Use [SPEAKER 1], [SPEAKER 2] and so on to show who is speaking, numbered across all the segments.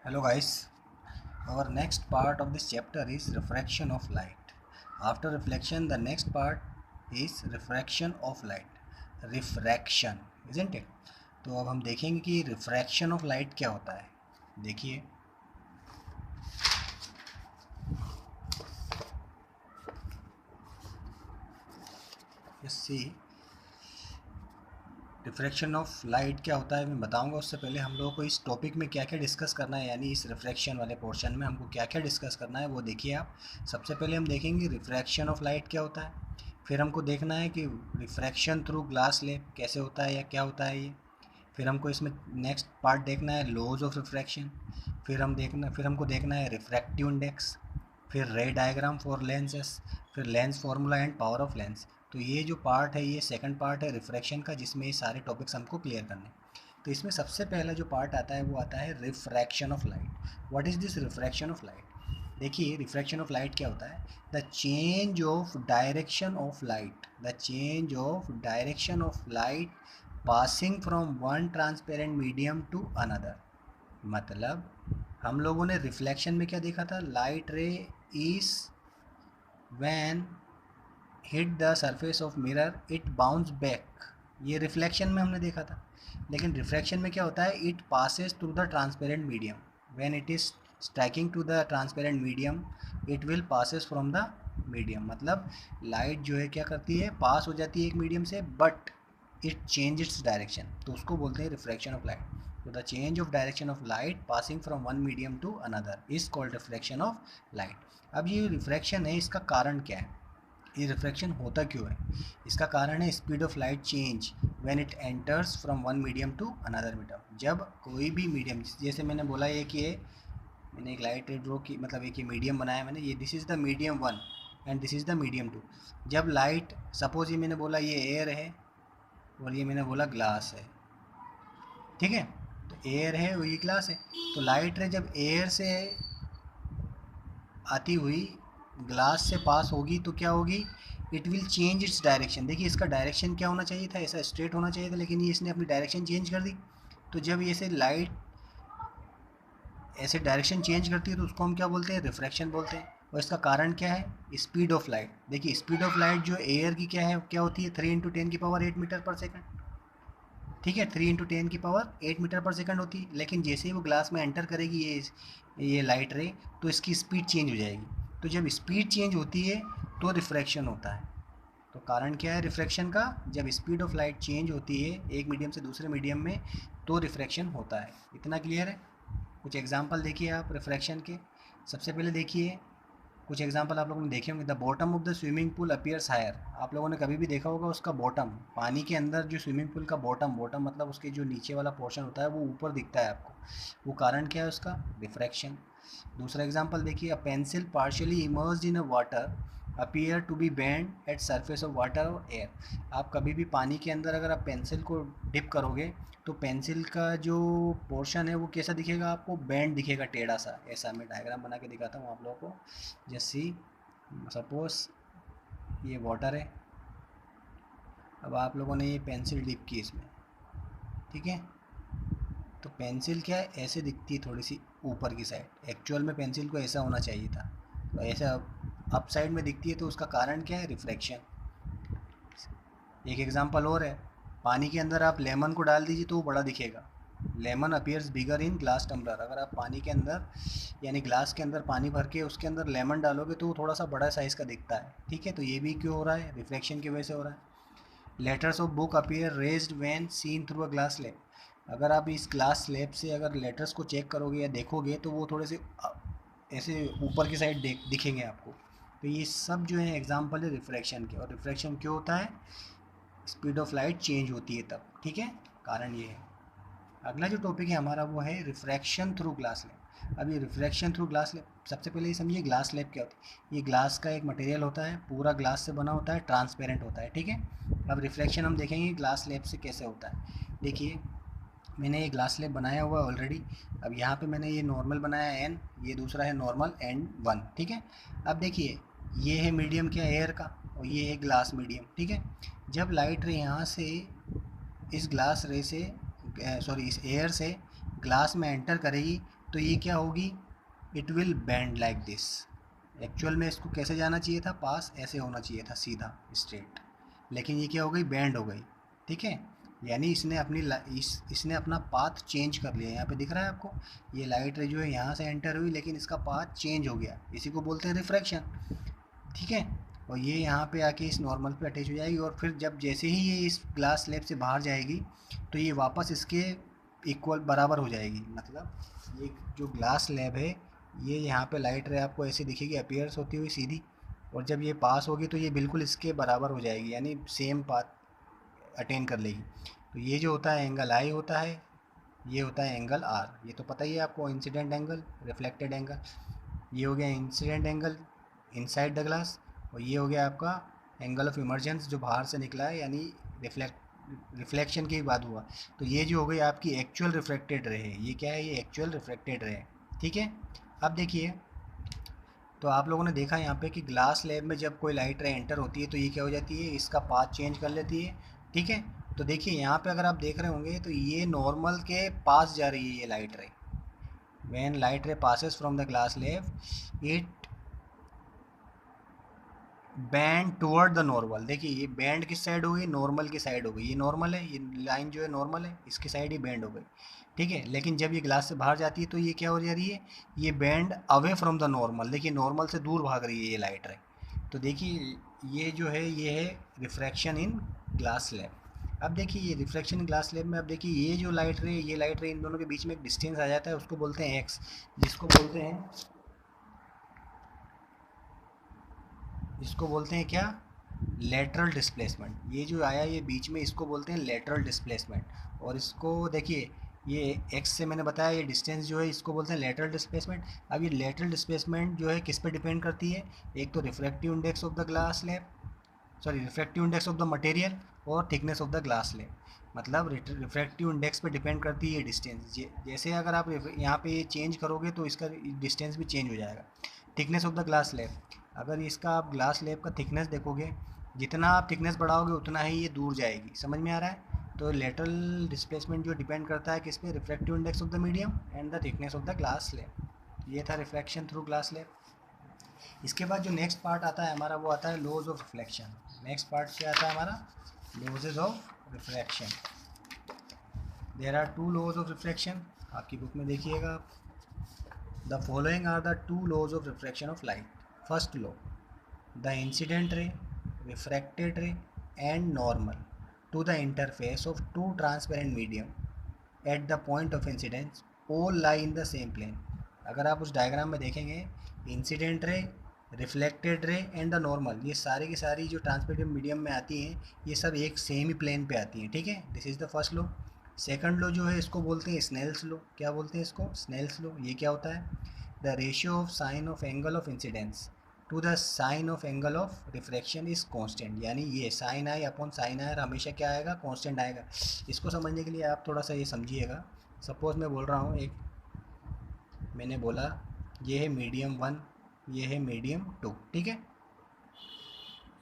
[SPEAKER 1] Hello guys, our next part of this chapter is refraction of light. After reflection, the next part is refraction of light. Refraction, isn't it? तो अब हम देखेंगे कि refraction of light क्या होता है. देखिए, सी रिफ्रैक्शन ऑफ लाइट क्या होता है मैं बताऊंगा. उससे पहले हम लोगों को इस टॉपिक में क्या क्या डिस्कस करना है, यानी इस रिफ्रैक्शन वाले पोर्शन में हमको क्या क्या डिस्कस करना है वो देखिए आप. सबसे पहले हम देखेंगे रिफ्रैक्शन ऑफ लाइट क्या होता है. फिर हमको देखना है कि रिफ्रैक्शन थ्रू ग्लास स्लैब कैसे होता है या क्या होता है ये. फिर हमको इसमें नेक्स्ट पार्ट देखना है लॉज ऑफ रिफ्रैक्शन. फिर हमको देखना है रिफ्रैक्टिव इंडेक्स. फिर रे डायग्राम फॉर लेंसेस. फिर lens formula and power of lens. तो ये जो पार्ट है ये सेकंड पार्ट है रिफ्रैक्शन का, जिसमें ये सारे टॉपिक्स हमको क्लियर करने हैं. तो इसमें सबसे पहला जो पार्ट आता है वो आता है refraction of light. What is this refraction of light. देखिए रिफ्रैक्शन ऑफ लाइट क्या होता है. The change of direction of light. The change of direction of light passing from one transparent medium to another. मतलब हम लोगों ने reflection में क्या देखा था. लाइट रे is when hit the surface of mirror it bounce back. ये रिफ्लेक्शन में हमने देखा था. लेकिन रिफ्रैक्शन में क्या होता है. It passes through the transparent medium. When it is striking to the transparent medium it will passes from the medium. मतलब लाइट जो है क्या करती है, पास हो जाती है एक मीडियम से, but it change its direction. तो उसको बोलते हैं रिफ्रैक्शन ऑफ लाइट. तो the change of direction of light passing from one medium to another is called refraction of light. अब ये रिफ्रैक्शन है, इसका कारण क्या है, ये रिफ्रैक्शन होता क्यों है. इसका कारण है speed of light change when it enters from one medium to another medium. जब कोई भी मीडियम, जैसे मैंने बोला ये कि ये मैंने एक लाइट ड्रॉ की, मतलब एक ये मीडियम बनाया मैंने, ये this is the medium one and this is the medium two. जब लाइट, सपोज ये मैंने बोला ये एयर है और ये मैंने बोला ग्लास है, ठीक है. तो एयर है और ये ग्लास है. तो लाइट रे जब एयर से आती हुई ग्लास से पास होगी तो क्या होगी, it will change its direction. देखिए इसका डायरेक्शन क्या होना चाहिए था, ऐसा स्ट्रेट होना चाहिए था, लेकिन ये इसने अपनी डायरेक्शन चेंज कर दी. तो जब ये से लाइट ऐसे डायरेक्शन चेंज करती है तो उसको हम क्या बोलते हैं, रिफ्रैक्शन बोलते हैं. और इसका कारण क्या है, स्पीड ऑफ लाइट. देखिए स्पीड ऑफ लाइट जो एयर की क्या है, क्या होती है, 3 × 10⁸ मीटर पर सेकंड. ठीक है, 3 × 10⁸ मीटर पर सेकंड होती है. लेकिन जैसे ही वो ग्लास में एंटर करेगी ये लाइट रे, तो इसकी स्पीड चेंज हो जाएगी. तो जब स्पीड चेंज होती है तो रिफ्रैक्शन होता है. तो कारण क्या है रिफ्रैक्शन का, जब स्पीड ऑफ लाइट चेंज होती है एक मीडियम से दूसरे मीडियम में तो रिफ्रैक्शन होता है. इतना क्लियर है. कुछ एग्जांपल देखिए आप रिफ्रैक्शन के. सबसे पहले देखिए कुछ एग्जांपल आप लोगों ने देखे होंगे. The bottom of the swimming pool appears higher. आप लोगों ने कभी भी देखा होगा उसका बॉटम, पानी के अंदर जो स्विमिंग पूल का बॉटम, बॉटम मतलब उसके जो नीचे वाला पोर्शन होता है वो ऊपर दिखता है आपको. वो कारण क्या है उसका, रिफ्रैक्शन. दूसरा एग्जांपल देखिए. A pencil partially immersed in a water appear to be bend at surface of water और एयर. आप कभी भी पानी के अंदर अगर आप पेंसिल को डिप करोगे तो पेंसिल का जो पोर्शन है वो कैसा दिखेगा आपको, बेंड दिखेगा, टेढ़ा सा. ऐसा मैं डायग्राम बना के दिखाता हूँ आप लोगों को. जैसे सपोज ये वाटर है. अब आप लोगों ने ये पेंसिल डिप की इसमें, ठीक है. तो पेंसिल क्या है, ऐसे दिखती है थोड़ी सी ऊपर की साइड. एक्चुअल में पेंसिल को ऐसा होना चाहिए था, तो ऐसा अप साइड में दिखती है. तो उसका कारण क्या है, रिफ्रैक्शन. एक एग्जांपल और है. पानी के अंदर आप लेमन को डाल दीजिए तो वो बड़ा दिखेगा. Lemon appears bigger in glass tumbler. अगर आप पानी के अंदर यानी ग्लास के अंदर पानी भर के उसके अंदर लेमन डालोगे तो वो थोड़ा सा बड़ा साइज़ का दिखता है. ठीक है, तो ये भी क्यों हो रहा है, रिफ्लेक्शन की वजह से हो रहा है. Letters of book appear raised when seen through a glass slab. अगर आप इस ग्लास स्लैब से अगर लेटर्स को चेक करोगे या देखोगे तो वो थोड़े से ऐसे ऊपर की साइड दिखेंगे आपको. तो ये सब जो है एग्जाम्पल है रिफ्रैक्शन के. और रिफ्रैक्शन क्यों होता है, स्पीड ऑफ लाइट चेंज होती है तब. ठीक है, कारण ये है. अगला जो टॉपिक है हमारा वो है रिफ्रैक्शन थ्रू ग्लास स्लैब. अब ये रिफ्रैक्शन थ्रू ग्लास स्लैब, सबसे पहले ये समझिए ग्लास स्लैब क्या होती है. ये ग्लास का एक मटेरियल होता है, पूरा ग्लास से बना होता है, ट्रांसपेरेंट होता है. ठीक है. अब रिफ्लेक्शन हम देखेंगे ग्लास स्लैब से कैसे होता है. देखिए मैंने ये ग्लास स्लैब बनाया हुआ है ऑलरेडी. अब यहाँ पे मैंने ये नॉर्मल बनाया है एन, ये दूसरा है नॉर्मल N1. ठीक है. अब देखिए ये है मीडियम क्या, एयर का, और ये है ग्लास मीडियम. ठीक है. जब लाइट रे यहाँ से इस ग्लास रे से सॉरी इस एयर से ग्लास में एंटर करेगी तो ये क्या होगी, it will band like this. Actual में इसको कैसे जाना चाहिए था, पास ऐसे होना चाहिए था सीधा स्ट्रेट, लेकिन ये क्या हो गई, बैंड हो गई। ठीक है, यानी इसने अपनी इसने अपना पाथ चेंज कर लिया। यहाँ पे दिख रहा है आपको, ये लाइट रे जो है यहाँ से एंटर हुई, लेकिन इसका पाथ चेंज हो गया, इसी को बोलते हैं रिफ्रैक्शन। ठीक है, और ये यहाँ पे आके इस नॉर्मल पे अटैच हो जाएगी, और फिर जब जैसे ही ये इस ग्लास स्लैब से बाहर जाएगी तो ये वापस इसके इक्वल बराबर हो जाएगी। मतलब ये जो ग्लास स्लैब है, ये यहाँ पे लाइट रे आपको ऐसे दिखेगी अपीयर्स होती हुई सीधी, और जब ये पास होगी तो ये बिल्कुल इसके बराबर हो जाएगी, यानी सेम पाथ अटेन कर लेगी। तो ये जो होता है एंगल आई होता है, ये होता है एंगल आर। ये तो पता ही है आपको, इंसिडेंट एंगल, रिफ्लेक्टेड एंगल। ये हो गया incident angle inside the glass, और ये हो गया आपका एंगल ऑफ इमर्जेंस जो बाहर से निकला है, यानी रिफ्लेक्शन की बात हुआ। तो ये जो हो गई आपकी एक्चुअल रिफ्लेक्टेड रे है, ये क्या है, ये एक्चुअल रिफ्लेक्टेड रे है। ठीक है, अब देखिए, तो आप लोगों ने देखा यहाँ पे कि ग्लास स्लैब में जब कोई लाइट रे एंटर होती है तो ये क्या हो जाती है, इसका पाथ चेंज कर लेती है। ठीक है, तो देखिए यहाँ पे अगर आप देख रहे होंगे तो ये नॉर्मल के पास जा रही है ये लाइट रे। When light ray passes from the glass slab it band toward the normal. देखिए ये बैंड किस साइड हो गई, नॉर्मल की साइड हो गई। ये नॉर्मल है, ये लाइन जो है नॉर्मल है, इसकी साइड ही बैंड हो गई। ठीक है, लेकिन जब ये ग्लास से बाहर जाती है तो ये क्या हो जा रही है, ये band away from the normal. देखिए नॉर्मल से दूर भाग रही है ये लाइट रे। तो देखिए ये जो है, ये है रिफ्रैक्शन इन ग्लास स्लैब। अब देखिए ये रिफ्रैक्शन इन ग्लास स्लैब में, अब देखिए ये जो लाइट रे, ये लाइट रे, इन दोनों के बीच में एक डिस्टेंस आ जाता है, उसको बोलते हैं एक्स, जिसको बोलते हैं क्या, लेटरल डिस्प्लेसमेंट। ये जो आया ये बीच में, इसको बोलते हैं लेटरल डिस्प्लेसमेंट। और इसको देखिए, ये एक्स से मैंने बताया, ये डिस्टेंस जो है इसको बोलते हैं लेटरल डिस्प्लेसमेंट। अब ये लेटरल डिस्प्लेसमेंट जो है किस पे डिपेंड करती है, एक तो refractive index of the glass slab, sorry refractive index of the material, और thickness of the glass slab. मतलब रिफ्रैक्टिव इंडेक्स पे डिपेंड करती है डिस्टेंस। जैसे अगर आप यहाँ पे ये चेंज करोगे तो इसका डिस्टेंस भी चेंज हो जाएगा। Thickness of the glass slab, अगर इसका आप ग्लास स्लैब का थिकनेस देखोगे, जितना आप थिकनेस बढ़ाओगे उतना ही ये दूर जाएगी। समझ में आ रहा है। तो लेटरल डिस्प्लेसमेंट जो डिपेंड करता है किस पे, refractive index of the medium and the thickness of the glass slab. ये था रिफ्रैक्शन थ्रू ग्लास स्लैब। इसके बाद जो नेक्स्ट पार्ट आता है हमारा, वो आता है laws of reflection. Next part क्या आता है हमारा, laws of refraction. There are two laws of refraction, आपकी बुक में देखिएगा आप। The following are the two laws of refraction of light. First law, the incident ray, refracted ray and normal to the interface of two transparent medium at the point of incidence all lie in the same plane। अगर आप उस diagram में देखेंगे, incident ray, reflected ray and the normal, ये सारी की सारी जो ट्रांसपेरेंट मीडियम में आती हैं, ये सब एक सेम ही प्लेन पे आती हैं। ठीक है, this is the first law. Second law जो है इसको बोलते हैं स्नेल्स लॉ। क्या बोलते हैं इसको, स्नेल्स लॉ। ये क्या होता है, the ratio of sine of angle of incidence to the sine of angle of refraction is constant. यानी ये sine i upon sine i हमेशा क्या आएगा, कांस्टेंट आएगा। इसको समझने के लिए आप थोड़ा सा ये समझिएगा। सपोज मैं बोल रहा हूँ, एक मैंने बोला ये है मीडियम 1, ये है मीडियम 2। ठीक है,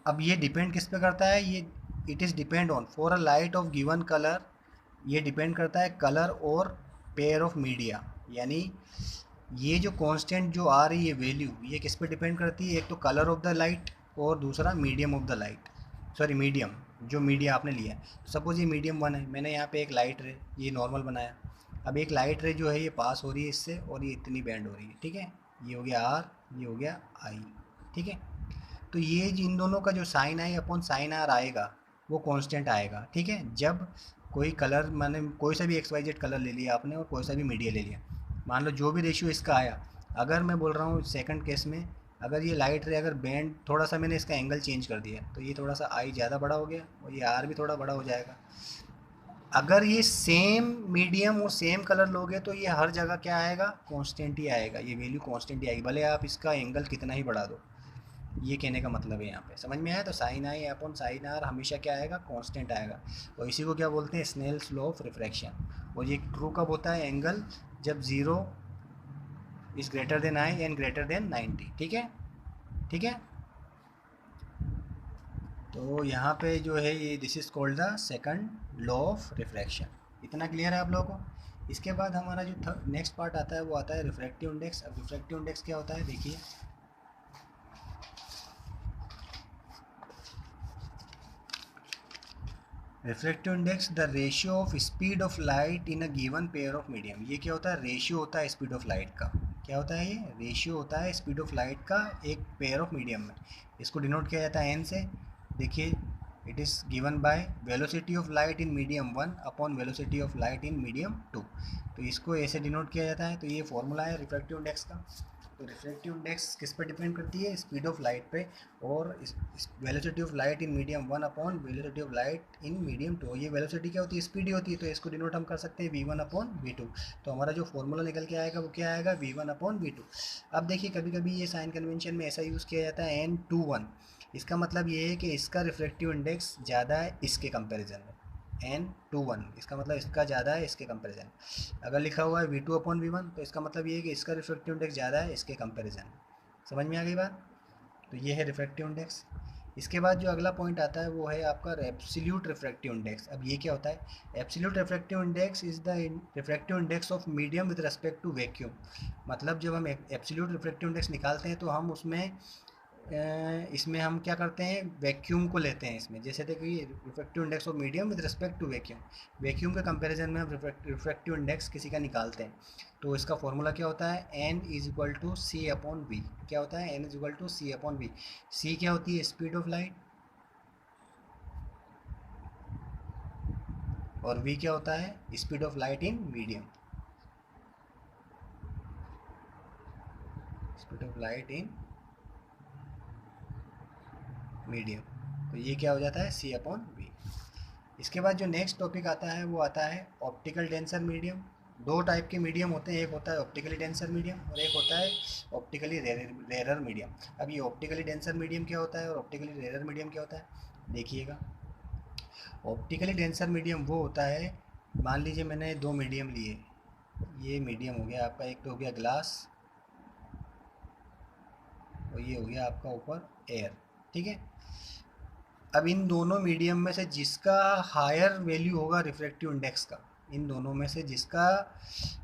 [SPEAKER 1] अब ये डिपेंड किस पे करता है, ये it is depend on for a light of given colour, ये डिपेंड करता है कलर और पेयर ऑफ मीडिया। यानी ये जो कांस्टेंट जो आ रही है वैल्यू, ये किस पे डिपेंड करती है, एक तो कलर ऑफ द लाइट और दूसरा medium of the light, sorry medium, जो मीडिया आपने लिया है। सपोज ये मीडियम 1 है, मैंने यहाँ पे एक लाइट रे, ये नॉर्मल बनाया। अब एक लाइट रे जो है ये पास हो रही है इससे, और ये इतनी बैंड हो रही है। ठीक है, ये हो गया आर, ये हो गया आई। ठीक है, तो ये इन दोनों का जो sine i upon sine r आएगा वो कांस्टेंट आएगा। ठीक है, जब कोई कलर, मैंने कोई सा भी XYZ कलर ले लिया आपने और कोई सा भी मीडिया ले लिया, मान लो जो भी रेशियो इसका आया, अगर मैं बोल रहा हूँ सेकंड केस में, अगर ये लाइट रे, अगर बैंड थोड़ा सा मैंने इसका एंगल चेंज कर दिया तो ये थोड़ा सा आई ज़्यादा बड़ा हो गया और ये आर भी थोड़ा बड़ा हो जाएगा। अगर ये सेम मीडियम और सेम कलर लोगे तो ये हर जगह क्या आएगा, कांस्टेंट ही आएगा, ये वैल्यू कांस्टेंट ही आएगी, भले आप इसका एंगल कितना ही बढ़ा दो। ये कहने का मतलब है यहाँ पे, समझ में आया। तो sine i upon sine r हमेशा क्या आएगा, कांस्टेंट आएगा। और इसी को क्या बोलते हैं, स्नेल्स लॉ ऑफ रिफ्रैक्शन। और ये ट्रू कब होता है, एंगल जब 0 is greater than i and greater than 90। ठीक है, ठीक है। तो यहाँ पे जो है ये, this is called the second law of refraction. इतना क्लियर है आप लोगों को। इसके बाद हमारा जो नेक्स्ट पार्ट आता है वो आता है रिफ्रैक्टिव इंडेक्स। अब रिफ्रैक्टिव इंडेक्स क्या होता है देखिए, refractive index the ratio of speed of light in a given pair of medium. ये क्या होता है, रेशियो होता है स्पीड ऑफ लाइट का। क्या होता है ये, रेशियो होता है स्पीड ऑफ लाइट का एक पेयर ऑफ मीडियम में। इसको डिनोट किया जाता है एन से। देखिए, it is given by velocity of light in medium 1 upon velocity of light in medium 2। तो इसको ऐसे डिनोट किया जाता है। तो ये फॉर्मूला है रिफ्रैक्टिव इंडेक्स का। तो रिफ्रैक्टिव इंडेक्स किस पर डिपेंड करती है, स्पीड ऑफ लाइट पे, और velocity of light in medium 1 upon velocity of light in medium 2। ये वेलोसिटी क्या होती है, स्पीड ही होती है, तो इसको डिनोट हम कर सकते हैं v1 अपॉन v2। तो हमारा जो फॉर्मूला निकल के आएगा वो क्या आएगा, v1 अपॉन v2। अब देखिए, कभी कभी ये साइन कन्वेंशन में ऐसा यूज़ किया जाता है n21। इसका मतलब ये है कि इसका रिफ्रैक्टिव इंडेक्स ज़्यादा है इसके कंपेरिजन में, n21, इसका मतलब इसका ज़्यादा है इसके कंपेरिजन। अगर लिखा हुआ है v2 अपॉन v1 तो इसका मतलब ये है कि इसका रिफ्रैक्टिव इंडेक्स ज़्यादा है इसके कंपेरिजन। समझ में आ गई बात। तो ये है रिफ्रैक्टिव इंडेक्स। इसके बाद जो अगला पॉइंट आता है वो है आपका एब्सोल्यूट रिफ्रैक्टिव इंडेक्स। अब ये क्या होता है, absolute refractive index is the refractive index of medium with respect to vacuum. मतलब जब हम एब्सोल्यूट रिफ्रैक्टिव इंडेक्स निकालते हैं तो हम उसमें इसमें हम क्या करते हैं, वैक्यूम को लेते हैं इसमें। जैसे देखिए, refractive index of medium with respect to vacuum, vacuum के कंपैरिजन में हम रिफ्रैक्टिव इंडेक्स किसी का निकालते हैं। तो इसका फॉर्मूला क्या होता है, n is equal to C upon V. क्या होता है, n is equal to C upon V. C क्या होती है, स्पीड ऑफ लाइट, और v क्या होता है, speed of light in medium, speed of light in medium. तो ये क्या हो जाता है, सी अपॉन वी। इसके बाद जो नेक्स्ट टॉपिक आता है वो आता है ऑप्टिकल डेंसर मीडियम। दो टाइप के मीडियम होते हैं, एक होता है ऑप्टिकली डेंसर मीडियम और एक होता है ऑप्टिकली रेरर मीडियम। अब ये ऑप्टिकली डेंसर मीडियम क्या होता है और ऑप्टिकली रेरर मीडियम क्या होता है, देखिएगा। ऑप्टिकली डेंसर मीडियम वो होता है, मान लीजिए मैंने दो मीडियम लिए, ये मीडियम हो गया आपका, एक तो हो गया ग्लास और ये हो गया आपका ऊपर एयर, ठीक है। अब इन दोनों मीडियम में से जिसका हायर वैल्यू होगा रिफ्रैक्टिव इंडेक्स का, इन दोनों में से जिसका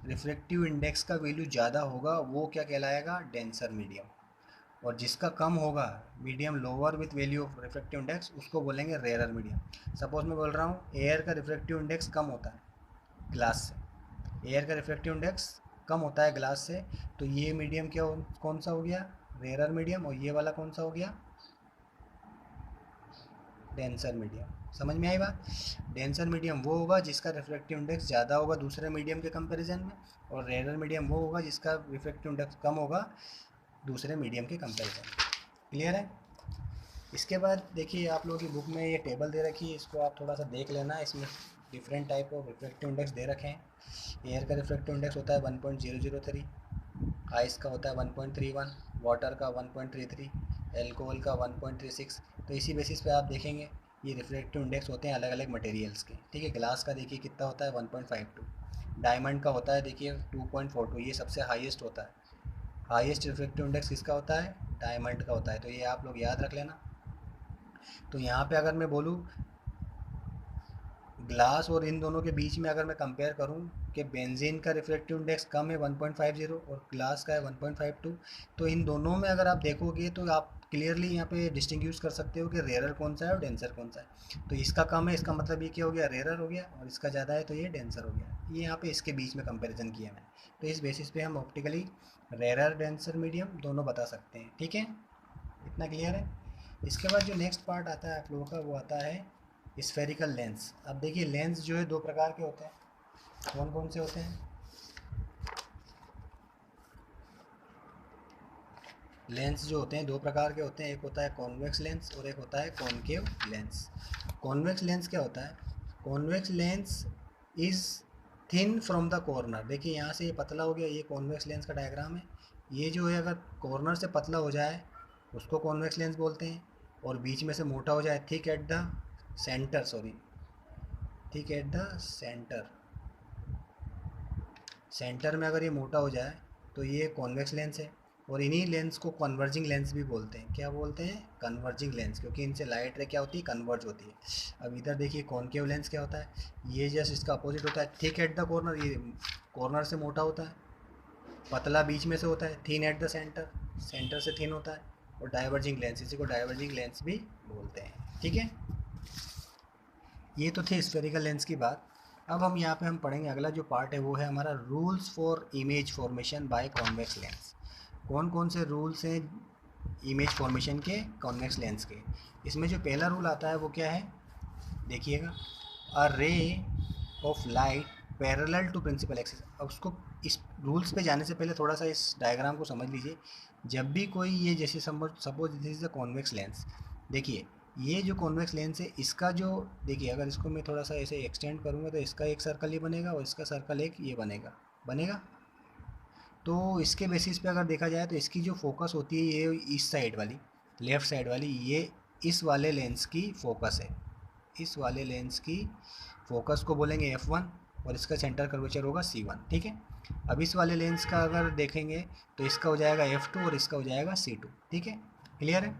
[SPEAKER 1] रिफ्रैक्टिव इंडेक्स का वैल्यू ज़्यादा होगा वो क्या कहलाएगा, डेंसर मीडियम। और जिसका कम होगा, medium lower with value of refractive index, उसको बोलेंगे रेयर मीडियम। सपोज मैं बोल रहा हूँ एयर का रिफ्रैक्टिव इंडेक्स कम होता है ग्लास से, एयर का रिफ्रैक्टिव इंडेक्स कम होता है ग्लास से, तो ये मीडियम क्या कौन सा हो गया, रेयर मीडियम, और ये वाला कौन सा हो गया, डेंसर मीडियम। समझ में आई बात। डेंसर मीडियम वो होगा जिसका रिफ्रैक्टिव इंडेक्स ज़्यादा होगा दूसरे मीडियम के कंपैरिजन में, और रेयर मीडियम वो होगा जिसका रिफ्रैक्टिव इंडेक्स कम होगा दूसरे मीडियम के कंपैरिजन में। क्लियर है। इसके बाद देखिए, आप लोगों की बुक में ये टेबल दे रखी है, इसको आप थोड़ा सा देख लेना। इसमें different type of refractive index दे रखे हैं। एयर का रिफ्रैक्टिव इंडेक्स होता है 1.003, आइस का होता है 1.31, वाटर का 1.33, एल्कोहल का 1.36। तो इसी बेसिस पे आप देखेंगे ये रिफ्रैक्टिव इंडेक्स होते हैं अलग अलग मटेरियल्स के, ठीक है। ग्लास का देखिए कितना होता है 1.52, डायमंड का होता है देखिए 2.42, ये सबसे हाईएस्ट होता है। हाईएस्ट रिफ्रैक्टिव इंडेक्स किसका होता है, डायमंड का होता है। तो ये आप लोग याद रख लेना। तो यहाँ पे अगर मैं बोलूँ ग्लास और इन दोनों के बीच में अगर मैं कंपेयर करूं कि बेंजीन का रिफ्रैक्टिव इंडेक्स कम है 1.50 और ग्लास का है 1.52, तो इन दोनों में अगर आप देखोगे तो आप क्लियरली यहाँ पे डिस्टिंग्विश कर सकते हो कि रेयरर कौन सा है और डेंसर कौन सा है। तो इसका कम है, इसका मतलब ये क्या हो गया, रेयरर हो गया, और इसका ज़्यादा है तो ये डेंसर हो गया। ये यहाँ पे इसके बीच में कंपेरिजन किया मैंने। तो इस बेसिस पे हम ऑप्टिकली रेयरर डेंसर मीडियम दोनों बता सकते हैं, ठीक है। इतना क्लियर है। इसके बाद जो नेक्स्ट पार्ट आता है आप लोगों का वो आता है स्फेरिकल लेंस। अब देखिए, लेंस जो है दो प्रकार के होते हैं, कौन कौन से होते हैं, लेंस जो होते हैं दो प्रकार के होते हैं, एक होता है कॉन्वेक्स लेंस और एक होता है कॉनकेव लेंस। कॉन्वेक्स लेंस क्या होता है, convex lens is thin from the corner. देखिए यहाँ से ये पतला हो गया, ये कॉन्वेक्स लेंस का डायग्राम है। ये जो है अगर कॉर्नर से पतला हो जाए उसको कॉन्वेक्स लेंस बोलते हैं, और बीच में से मोटा हो जाए, thick at the centre, sorry, thick at the centre, centre में अगर ये मोटा हो जाए तो ये कॉन्वेक्स लेंस है। और इन्हीं लेंस को कन्वर्जिंग लेंस भी बोलते हैं। क्या बोलते हैं? कन्वर्जिंग लेंस, क्योंकि इनसे लाइट रे क्या होती है? कन्वर्ज होती है। अब इधर देखिए कॉनकेव लेंस क्या होता है, ये जस्ट इसका अपोजिट होता है, थिक एट द कॉर्नर, ये कॉर्नर से मोटा होता है, पतला बीच में से होता है, thin at the centre, centre से थिन होता है। और डाइवर्जिंग लेंस, इसी को डाइवर्जिंग लेंस भी बोलते हैं। ठीक है, ये तो थे स्फेरिकल लेंस की बात। अब हम यहाँ पे हम पढ़ेंगे अगला जो पार्ट है वो है हमारा rules for image formation by convex lens. कौन कौन से रूल्स हैं इमेज फॉर्मेशन के कॉन्वेक्स लेंस के? इसमें जो पहला रूल आता है वो क्या है, देखिएगा, a ray of light parallel to principal axis. अब उसको इस रूल्स पे जाने से पहले थोड़ा सा इस डायग्राम को समझ लीजिए। जब भी कोई ये जैसे suppose this is the convex lens, देखिए ये जो कॉन्वेक्स लेंस है इसका जो, देखिए अगर इसको मैं थोड़ा सा ऐसे एक्सटेंड करूँगा तो इसका एक सर्कल ये बनेगा और इसका सर्कल एक ये बनेगा, बनेगा। तो इसके बेसिस पे अगर देखा जाए तो इसकी जो फोकस होती है ये इस साइड वाली, लेफ़्ट साइड वाली, ये इस वाले लेंस की फोकस है। इस वाले लेंस की फोकस को बोलेंगे f1 और इसका सेंटर कर्वेचर होगा c1। ठीक है, अब इस वाले लेंस का अगर देखेंगे तो इसका हो जाएगा f2 और इसका हो जाएगा c2। ठीक है, क्लियर है?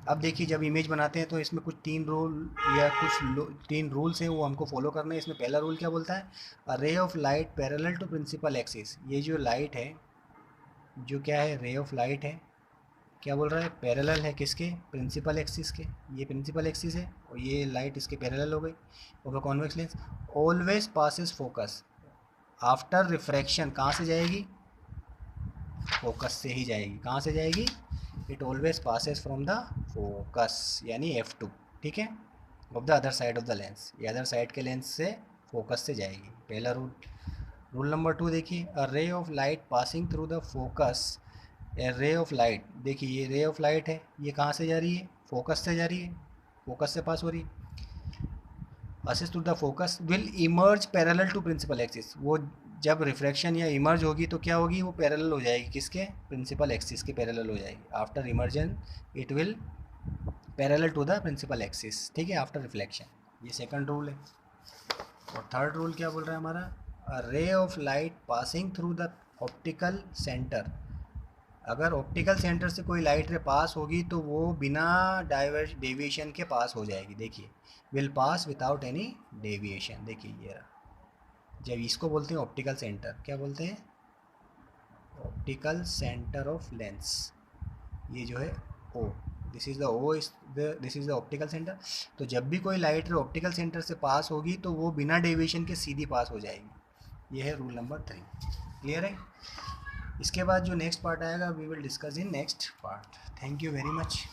[SPEAKER 1] अब देखिए जब इमेज बनाते हैं तो इसमें कुछ तीन रूल या तीन रूल्स हैं वो हमको फॉलो करना है। इसमें पहला रूल क्या बोलता है, a ray of light parallel to principal axis. ये जो लाइट है, जो क्या है, रे ऑफ लाइट है, क्या बोल रहा है, पैरेलल है किसके, प्रिंसिपल एक्सिस के। ये प्रिंसिपल एक्सिस है और ये लाइट इसके पैरेलल हो गई। और convex lens always passes focus after refraction, कहाँ से जाएगी, फोकस से ही जाएगी। कहाँ से जाएगी, it always passes from the focus, यानी f2। ठीक है, of the other side of the lens, ये अदर साइड के लेंस से फोकस से जाएगी, पहला रूल। रूल नंबर 2 देखिए, a ray of light passing through the focus, a ray of light, देखिए ये रे ऑफ लाइट है, ये कहाँ से जा रही है, फोकस से जा रही है, फोकस से पास हो रही है। Passes through the focus will emerge parallel to principal axis, वो जब रिफ्रैक्शन या इमर्ज होगी तो क्या होगी, वो पैरेलल हो जाएगी किसके, प्रिंसिपल एक्सिस के पैरेलल हो जाएगी। After emergence it will parallel to the principal axis. ठीक है, आफ्टर रिफ्लेक्शन, ये सेकंड रूल है। और थर्ड रूल क्या बोल रहा है हमारा, a ray of light passing through the optical centre, अगर ऑप्टिकल सेंटर से कोई लाइट रे पास होगी तो वो बिना डेविएशन के पास हो जाएगी। देखिए, will pass without any deviation. देखिए ये रहा, जब इसको बोलते हैं ऑप्टिकल सेंटर, क्या बोलते हैं, ऑप्टिकल सेंटर ऑफ लेंस, ये जो है O, this is the O, is the this is the optical centre. तो जब भी कोई लाइट रे ऑप्टिकल सेंटर से पास होगी तो वो बिना डेविएशन के सीधी पास हो जाएगी। ये है रूल नंबर 3। क्लियर है? इसके बाद जो नेक्स्ट पार्ट आएगा we will discuss in next part. Thank you very much.